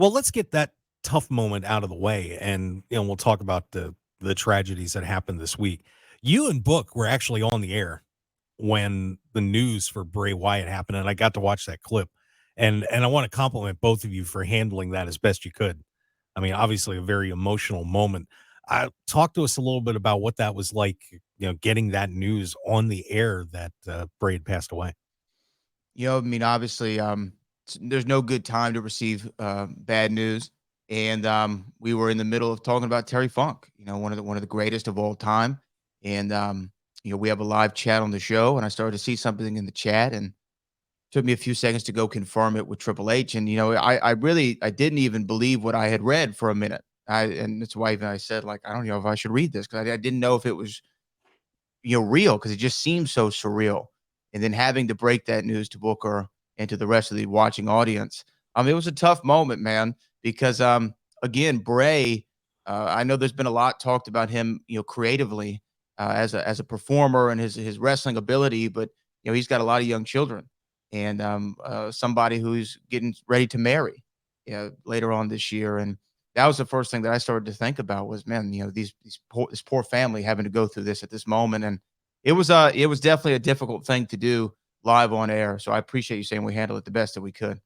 Well, let's get that tough moment out of the way, and we'll talk about the tragedies that happened this week. You and Book were actually on the air when the news for Bray Wyatt happened, and I got to watch that clip. And I want to compliment both of you for handling that as best you could. I mean, obviously a very emotional moment. Talk to us a little bit about what that was like, getting that news on the air that Bray had passed away. I mean, obviously, there's no good time to receive bad news, and we were in the middle of talking about Terry Funk, one of the greatest of all time, and we have a live chat on the show, and I started to see something in the chat, and took me a few seconds to go confirm it with Triple H, and I didn't even believe what I had read for a minute. And that's why even I said, like, I don't know if I should read this, because I didn't know if it was real, because it just seems so surreal. And then having to break that news to Booker and to the rest of the watching audience, it was a tough moment, man, because again, Bray, I know there's been a lot talked about him, creatively, as a performer and his wrestling ability, but he's got a lot of young children, and somebody who's getting ready to marry, later on this year. And that was the first thing that I started to think about was, man, this poor family having to go through this at this moment. And it was definitely a difficult thing to do live on air. So I appreciate you saying we handled it the best that we could.